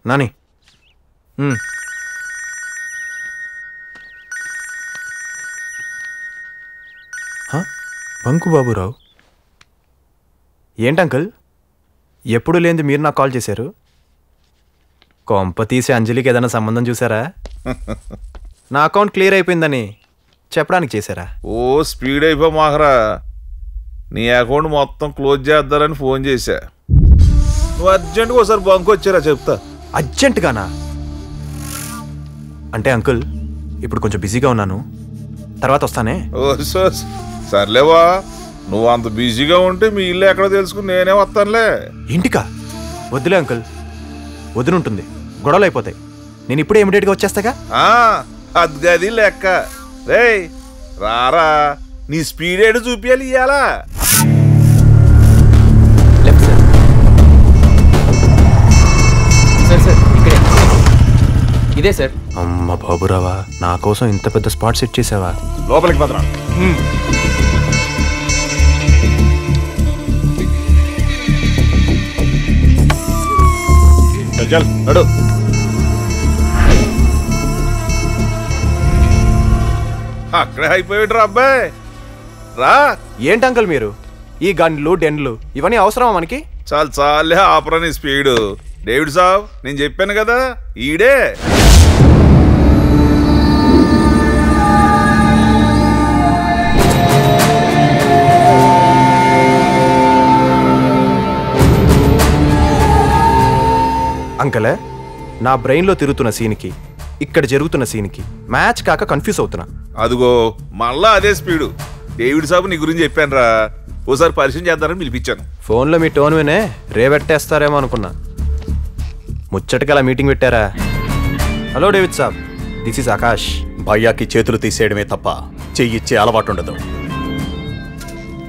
Nani bunk Baburao ఏంటి uncle ఎప్పుడు లేనిది మీరు నాకు కాల్ చేశారు? కొంప తీసి అంజలికి ఏదైనా సంబంధం చూసారా? నా అకౌంట్ క్లియర్ అయిపోయిందని చెప్పడానికి చేశారా? ఓ స్పీడ్ అయిపో మాహరా, నీ అకౌంట్ మొత్తం క్లోజ్ చేద్దారని ఫోన్ చేశా. నువ్వు అర్జెంట్గా ఒకసారి బంక్ వచ్చారా చెప్తా. అర్జెంటుగానా? అంటే అంకుల్ ఇప్పుడు కొంచెం బిజీగా ఉన్నాను, తర్వాత వస్తానే. ఓ సర్లేవా, నువ్వు అంత బిజీగా ఉంటే మీ ఇల్లు ఎక్కడ తెలుసుకుని నేనే వస్తానులే. ఇంటికా? వద్దులే అంకుల్, వదినుంటుంది, గొడవలు అయిపోతాయి. నేను ఇప్పుడే ఇమీడియట్గా వచ్చేస్తాగా. అది లెక్క. రే రారా, నీ స్పీడ్ ఏడు చూపించాలి ఇయ్యాలా. ఇదే సార్. అమ్మ బాబురావా, నా కోసం ఇంత పెద్ద స్పాట్ సెట్ చేసావా? లోపలికి పదరా. చల్ నడు. అక్కడే అయిపోయాడు అబ్బాయి. రా. ఏంటి అంకుల్ మీరు ఈ గన్లు డెన్లు ఇవన్నీ అవసరమా మనకి? చాలు చాలే ఆపరాని స్పీడు. డేవిడ్ సాబ్, నేను చెప్పాను కదా ఈడే. అంకలే, నా బ్రెయిన్లో తిరుగుతున్న సీన్కి ఇక్కడ జరుగుతున్న సీన్కి మ్యాచ్ కాక కన్ఫ్యూజ్ అవుతున్నా. అదిగో మళ్ళా అదే స్పీడు. డేవిడ్ సాబ్ నీ గురించి చెప్పాను రా, ఓసారి పరిచయం చేద్దారని పిలిపించాను. ఫోన్లో మీ టోన్ వినే రేవెట్టేస్తారేమో అనుకున్నా. ముచ్చటకలా మీటింగ్ పెట్టారా? Hello David sahab, this is Akash. భయ్యాకి చేతులు తీసేయడమే తప్ప చెయ్యిచ్చే అలవాటు ఉండదు.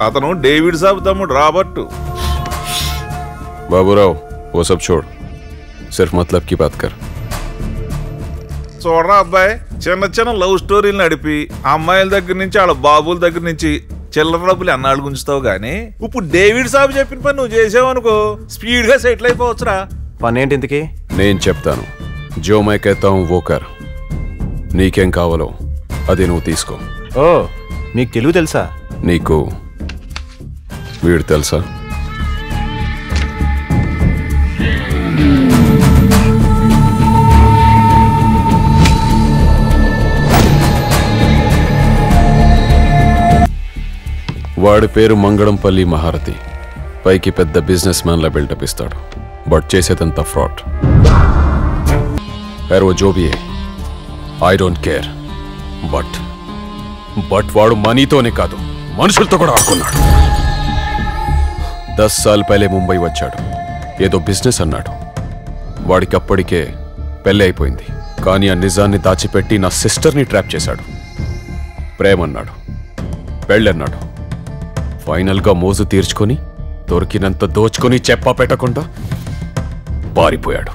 అతను డేవిడ్ సాబ్ తమ్ముడు రాబర్ట్. బాబురావు, वो सब छोड़, सिर्फ मतलब की बात कर. చూడరా అబ్బాయి, చిన్న చిన్న లవ్ స్టోరీలు నడిపి అమ్మాయిల దగ్గర నుంచి వాళ్ళ బాబుల దగ్గర నుంచి చిల్లర డబ్బులు అన్నాళ్ళు గుంచుతావు గానీ ఇప్పుడు డేవిడ్ సాబ్ చెప్పిన పని నువ్వు చేసావనుకో స్పీడ్ గా సెటిల్ అయిపోవచ్చురా. పని ఏంటి ఇంతకి? నేను చెప్తాను. జో మై कहता हूं वो कर. నీకేం కావాలో అది నువ్వు తీసుకో. ఓ, మీకు తెలుగు తెలుసా? నీకు వీడు తెలుసా? వాడి పేరు మంగళంపల్లి మహారథి. పైకి పెద్ద బిజినెస్ మ్యాన్ లా బిల్డప్ ఇస్తాడు, బట్ చేసేదంతా ఫ్రాడ్. खैर वो जो भी है, I don't care. బట్ వాడు మనీతోనే కాదు మనుషులతో కూడా ఆడుకున్నాడు. 10 साल पहले ముంబై వచ్చాడు. ఏదో బిజినెస్ అన్నాడు. వాడికి అప్పటికే పెళ్ళి అయిపోయింది. కానీ ఆ నిజాన్ని దాచిపెట్టి నా సిస్టర్ని ట్రాప్ చేశాడు. ప్రేమన్నాడు, పెళ్ళన్నాడు. ఫైనల్గా మోజు తీర్చుకొని దొరికినంత దోచుకొని చెప్పా పెట్టకుండా పారిపోయాడు.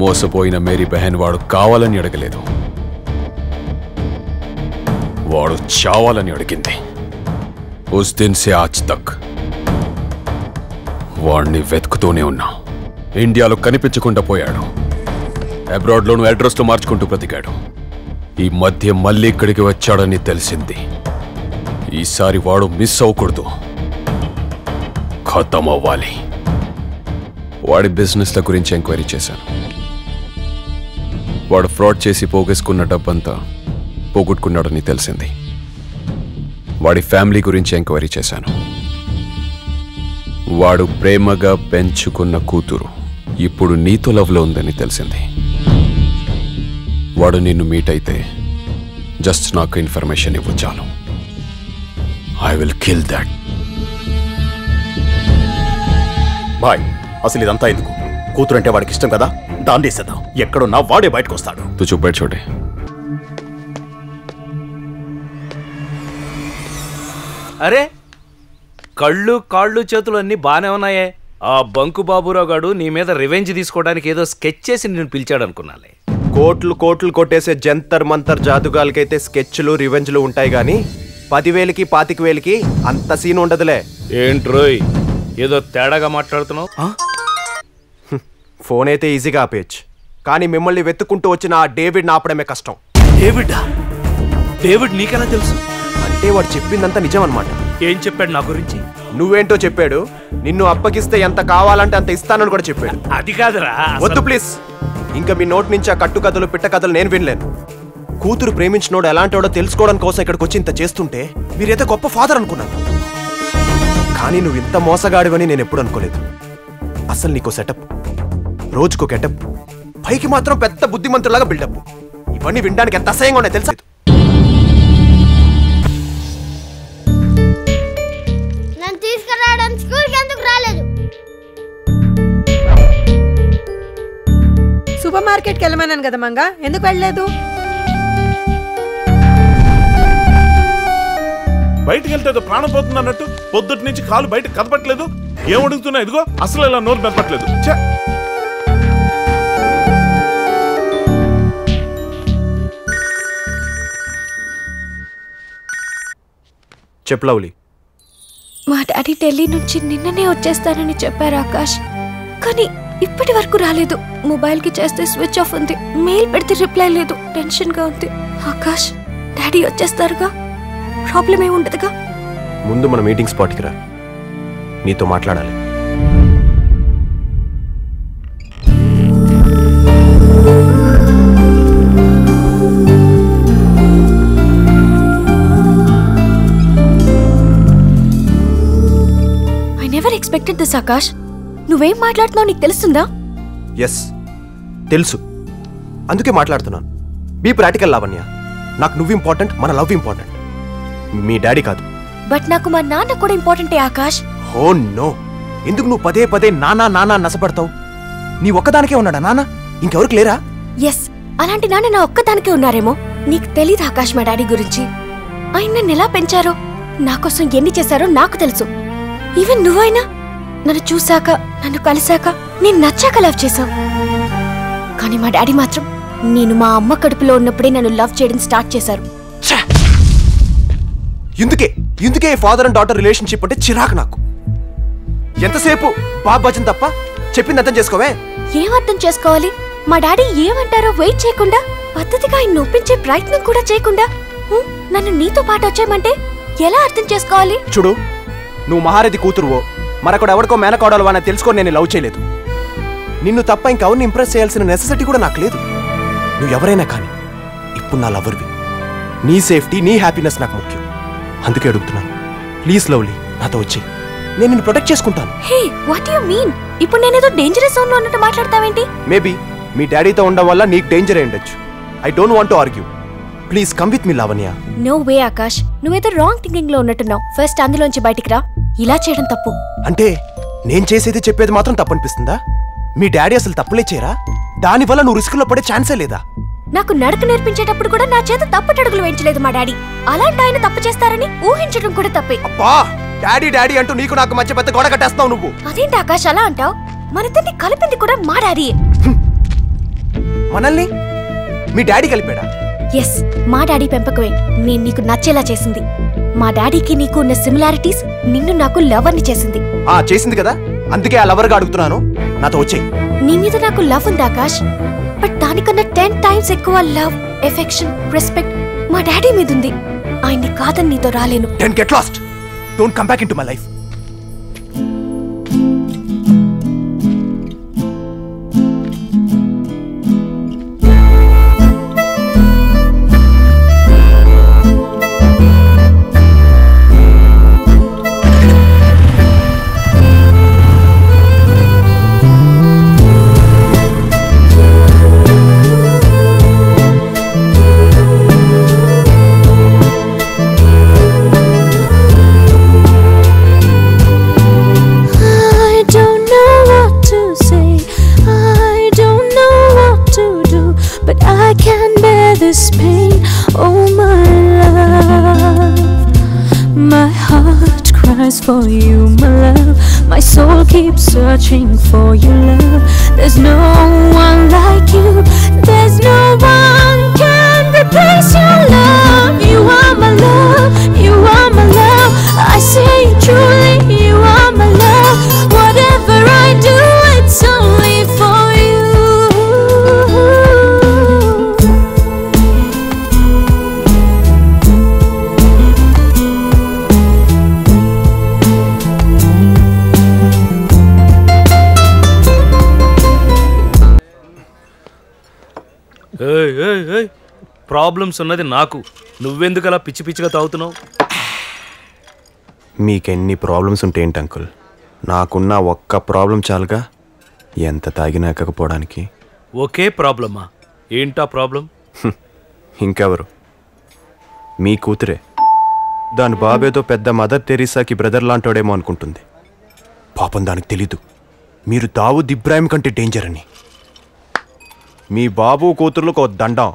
మోసపోయిన మేరీ బెహన్ వాడు కావాలని అడగలేదు, వాడు చావాలని అడిగింది. ఉస్ దిన్ సే ఆజ్ తక్ వాడిని వెతుకుతూనే ఉన్నా. ఇండియాలో కనిపించకుండా పోయాడు. అబ్రాడ్లోనూ అడ్రస్లు మార్చుకుంటూ బ్రతికాడు. ఈ మధ్య మళ్ళీ ఇక్కడికి వచ్చాడని తెలిసింది. ఈసారి వాడు మిస్ అవ్వకూడదు, ఖతం అవ్వాలి. వాడి బిజినెస్ల గురించి ఎంక్వైరీ చేశాను. వాడు ఫ్రాడ్ చేసి పోగేసుకున్న డబ్బంతా పోగొట్టుకున్నాడని తెలిసింది. వాడి ఫ్యామిలీ గురించి ఎంక్వైరీ చేశాను. వాడు ప్రేమగా పెంచుకున్న కూతురు ఇప్పుడు నీతో లవ్లో ఉందని తెలిసింది. వాడు నిన్ను మీట్ అయితే జస్ట్ నాకు ఇన్ఫర్మేషన్ ఇవ్వు చాలు. I will kill that. Boy, అసలు ఇదంతా ఎందుకు? కూతురంటే వాడికి ఇష్టం కదా, దాన్ని వేసేద్దాం. ఎక్కడున్నా వాడే బయటకు వస్తాడు. తు చుప్ బైఠ్ చోటే. అరే, కళ్ళు కాళ్ళు చేతులు అన్నీ బాగానే ఉన్నాయే. ఆ బంకు బాబురావు గాడు నీ మీద రివెంజ్ తీసుకోవడానికి ఏదో స్కెచ్ చేసి నేను పిలిచాడు అనుకున్నాలే. కోట్లు కోట్లు కొట్టేసే జంతర్ మంతర్ జాదుగాలకైతే స్కెచ్లు రివెంజ్లు ఉంటాయి గానీ 10,000కి 25,000కి అంత సీన్ ఉండదులే. ఏంట్రోయ్ ఏదో తేడాగా మాట్లాడుతున్నావు? ఫోన్ అయితే ఈజీగా ఆపేయచ్చు, కానీ మిమ్మల్ని వెతుక్కుంటూ వచ్చిన ఆ డేవిడ్ ఆపడమే కష్టం. డేవిడ్ నీకెలా తెలుసు? అంటే వాడు చెప్పిందంతా నిజం అన్నమాట. ఏం చెప్పాడు నా గురించి? నువ్వేంటో చెప్పాడు, నిన్ను అప్పగిస్తే ఎంత కావాలంటే అంత ఇస్తానని కూడా చెప్పాడు. అది కాదురా. వద్దు ప్లీజ్, ఇంకా మీ నోటి నుంచి ఆ కట్టు కథలు పిట్ట కథలు నేను వినలేను. కూతురు ప్రేమించినోడు ఎలాంటోడో తెలుసుకోవడం కోసం ఇక్కడికి వచ్చి ఇంత చేస్తుంటే మీరైతే గొప్ప ఫాదర్ అనుకున్నాను, కానీ నువ్వు ఇంత మోసగాడివని నేను ఎప్పుడు అనుకోలేదు. అసలు నీకో సెటప్, రోజుకో గెటప్, పైకి మాత్రం పెద్ద బుద్ధిమంతులాగా బిల్డప్. ఇవన్నీ వినడానికి ఎంత అసహ్యంగా ఉన్నాయి తెలుసు. నన్ను తీసుకురావడం స్కూల్కి ఎందుకు రాలేదు? సూపర్ మార్కెట్కి వెళ్ళమన్నాను కదా మంగా, ఎందుకు వెళ్ళలేదు? బయటికి వెళ్తే ఏదో ప్రాణం పోతుంది అన్నట్టు పొద్దుటి నుంచి కాలు బయట కదపట్లేదు. ఏం అడుగుతున్నా ఇదిగో అసలు ఇలా నోరు మెదపట్లేదు. చెప్పు లవ్లీ. మా డాడీ ఢిల్లీ నుంచి నిన్ననే వచ్చేస్తానని చెప్పారు ఆకాష్, కానీ ఇప్పటి వరకు రాలేదు. మొబైల్కి చేస్తే స్విచ్ ఆఫ్ ఉంది, మెయిల్ పెడితే రిప్లై లేదు. టెన్షన్గా ఉంది. ఆకాష్, డాడీ వచ్చేస్తారుగా, ప్రాబ్లం ఏమి ఉండదుగా? ముందు మన మీటింగ్ స్పాట్కి రా, నీతో మాట్లాడాలి. I never expected this Akash. నువ్వేం మాట్లాడుతున్నావు నీకు తెలుస్తుందా? ఎస్ తెలుసు, అందుకే మాట్లాడుతున్నాను. Be practical Lavanya. నాకు నువ్వు ఇంపార్టెంట్, మన లవ్ ఇంపార్టెంట్, మీ డాడీ కాదు. బట్ నాకు మా నాన్న కూడా ఇంపార్టెంటే ఆకాష్. ఓ నో, ఎందుకు నువ్వు పదే పదే నానా నానా నసపడతావు? నీ ఒక్కదానికే ఉన్నాడా నాన్న? ఇంకెవరికి లేరా? ఎస్, అలాంటి నాన్న నా ఒక్కదానికే ఉన్నారేమో. నీకు తెలీదు ఆకాష్ మా డాడీ గురించి. ఆయన నన్ను ఎలా పెంచారో, నా కోసం ఎన్ని చేశారో నాకు తెలుసు. ఈవెన్ నువ్వైనా నన్ను చూశాక, నన్ను కలిశాక, నేను నచ్చాక లవ్ చేశావు. కానీ మా డాడీ మాత్రం నేను మా అమ్మ కడుపులో ఉన్నప్పుడే నన్ను లవ్ చేయడం స్టార్ట్ చేశారు. ఇందుకే ఫాదర్ అండ్ డాటర్ రిలేషన్షిప్ అంటే చిరాకు నాకు. ఎంతసేపు బాబు భజన్ తప్ప చెప్పింది అర్థం చేసుకోవే. ఏం అర్థం చేసుకోవాలి? మా డాడీ ఏమంటారో వెయిట్ చేయకుండా, పద్ధతిగా ఆయన ఒప్పించే ప్రయత్నం కూడా చేయకుండా నన్ను నీతో పాటు వచ్చేయమంటే ఎలా అర్థం చేసుకోవాలి? చూడు, నువ్వు మహారథి కూతురువో మరొకడు ఎవరికో మేనకోడలు అని తెలుసుకొని నేను లవ్ చేయలేదు. నిన్ను తప్ప ఇంకెవరిని ఇంప్రెస్ చేయాల్సిన నెసెసిటీ కూడా నాకు లేదు. నువ్వు ఎవరైనా కానీ ఇప్పుడు నా లవర్వి. నీ సేఫ్టీ, నీ హ్యాపీనెస్ నాకు ముఖ్యం. అందుకే అడుగుతున్నాను, ప్లీజ్ లవ్లీ, నాతో వచ్చి నేను నిన్ను ప్రొటెక్ట్ చేసుకుంటాను. హే, వాట్ యు మీన్? ఇప్పుడు నేనేదో డేంజరస్ జోన్ లో ఉన్నట్టు మాట్లాడతావేంటి? మేబీ మీ డాడీతో ఉండడం వల్ల నీకు డేంజర్ అయి ఉండొచ్చు. I don't want to argue. Please come with me Lavanya. No way Akash, నువ్వేదో రాంగ్ థింకింగ్ లో ఉన్నట్టున్నావు. ఫస్ట్ అందులోంచి బయటికి రా. ఇలా చేయడం తప్పు. అంటే నేను చేసేది చెప్పేది మాత్రం తప్పనిపిస్తుందా? మీ డాడీ అసలు తప్పులే చేయరా? దానివల్ల నువ్వు రిస్క్ లో పడే ఛాన్సే లేదా? నాకు నడక నేర్పించేటప్పుడు కూడా నా చేత తప్పటడుగులు వేయించలేదు మా డాడీ. అలాంటి ఆయన తప్పు చేస్తారని ఊహించడం కూడా తప్పే. అబ్బా, డాడీ డాడీ అంటూ నీకు నాకు మధ్య పెద్ద గోడ కట్టేస్తావు నువ్వు. అదేంటి ఆకాష్ అలా అంటావు? మనిద్దరిని కలిపింది కూడా మా డాడీయే. మనల్ని మీ డాడీ కలిపాడా? ఎస్, మా డాడీ పెంపకమే నేను నీకు నచ్చేలా చేసింది. మా డాడీకి నీకు ఉన్న సిమిలారిటీస్ నిన్ను నాకు లవర్ని చేసింది. చేసింది కదా, అందుకే ఆ లవర్గా అడుగుతున్నాను, నాతో వచ్చేయ్. నీ మీద నాకు లవ్ ఉంది ఆకాష్, బట్ దానికన్నా 10 times ఎక్కువ లవ్, ఎఫెక్షన్, రెస్పెక్ట్ మా డాడీ మీద ఉంది. ఆయన్ని కాదని నీతో రాలేను. Then get lost. Don't come back into my life. This pain, oh my love. My heart cries for you, my love. My soul keeps searching for your love. There's no one like you. There's no one can replace your love. You are my love. You are my love. I say truly, you are my love. Whatever I do, it's only for you. Problems ఉన్నది నాకు. నువ్వెందుకు అలా పిచ్చి పిచ్చిగా తాగుతున్నావు? మీకెన్ని problems ఉంటే ఏంటి uncle, నాకున్న ఒక్క ప్రాబ్లం చాలుగా ఎంత తాగినా ఎక్కకపోవడానికి. ఒకే ప్రాబ్లమా? ఏంటా ప్రాబ్లం? ఇంకెవరు, మీ కూతురే. దాని బాబేదో పెద్ద మదర్ తెరీసాకి బ్రదర్ లాంటోడేమో అనుకుంటుంది. పాపం దానికి తెలీదు మీరు దావూద్ ఇబ్రాహిం కంటే డేంజర్ అని. మీ బాబు కూతుర్లకు దండం.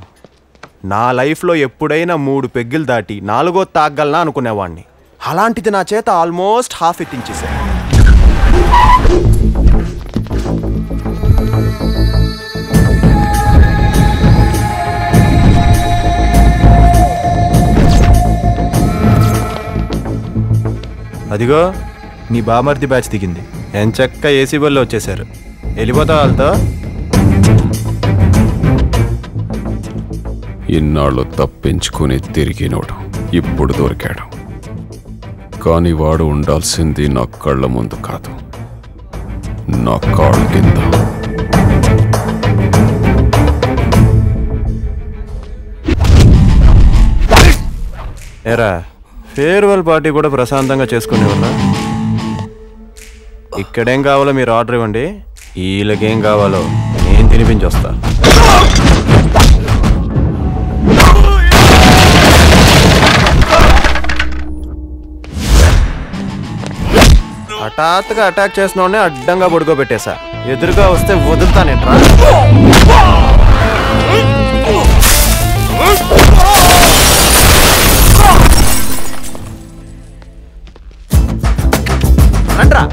నా లైఫ్లో ఎప్పుడైనా 3 పెగ్గులు దాటి 4వ తాగలనా అనుకునేవాడిని. అలాంటిది నా చేత ఆల్మోస్ట్ హాఫ్ ఎత్తించేశారు. అదిగో మీ బామర్ది బ్యాచ్ దిగింది. ఎంచక్క ఏసీ బల్లో వచ్చేశారు. వెళ్ళిపోతా వాళ్ళతో. ఇన్నాళ్ళు తప్పించుకుని తిరిగినోడు ఇప్పుడు దొరికాడు. కానీ వాడు ఉండాల్సింది నా కళ్ళ ముందు కాదు, నా కాళ్ళ కింద. ఏరా, ఫేర్వెల్ పార్టీ కూడా ప్రశాంతంగా చేసుకునేవాళ్ళ. ఇక్కడేం కావాలో మీరు ఆర్డర్ ఇవ్వండి, వీళ్ళకేం కావాలో నేను తినిపించి వస్తా. హఠాత్తుగా అటాక్ చేసిన అడ్డంగా పడుకోబెట్టేశా. ఎదురుగా వస్తే వదులుతానేట్రా. రండ్రా.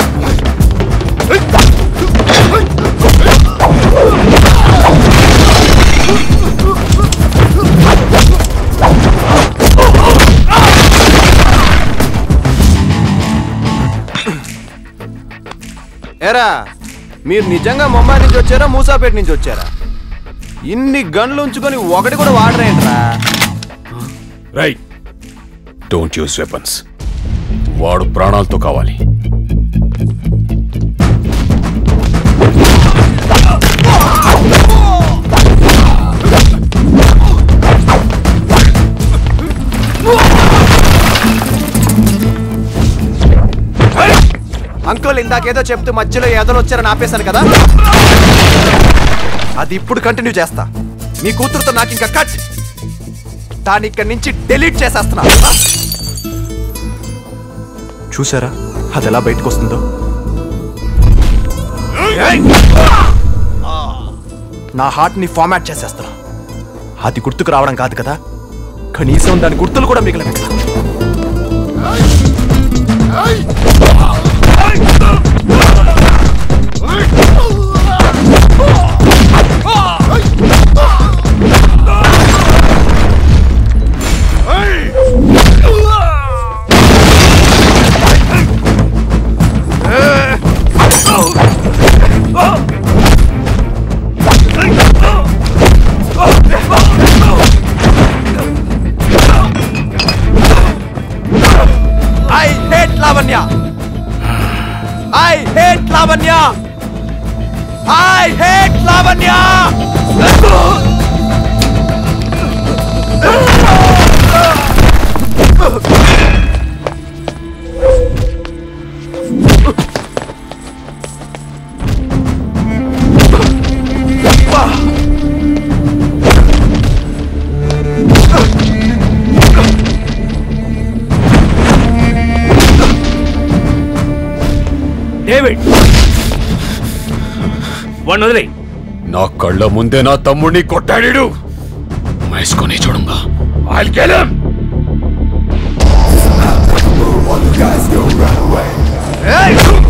ఏరా, మీరు నిజంగా ముంబై నుంచి వచ్చారా మూసాపేట నుంచి వచ్చారా? ఇన్ని గన్లు ఉంచుకొని ఒకటి కూడా వాడరేంట్రా? Right, don't use weapons. వాడు ప్రాణాలతో కావాలి. అంకుల్ ఇందాకేదో చెప్తూ మధ్యలో ఏదో వచ్చారని ఆపేశాను కదా, అది ఇప్పుడు కంటిన్యూ చేస్తా. మీ కూతురుతో నాకు ఇంకా కట్. దాన్ని ఇక్కడి నుంచి డిలీట్ చేసేస్తున్నా. చూసారా అది ఎలా బయటకు వస్తుందో? నా హార్ట్ ని ఫార్మాట్ చేసేస్తున్నా. అది గుర్తుకు రావడం కాదు కదా, కనీసం దాని గుర్తులు కూడా మిగిలిన కదా. I hate Lavanya! I hate Lavanya! David, వాడిని వదిలే. నా కళ్ళ ముందే నా తమ్ముడిని కొట్టాడు. మేసుకొని చూడంగా. I'll kill him. Hey!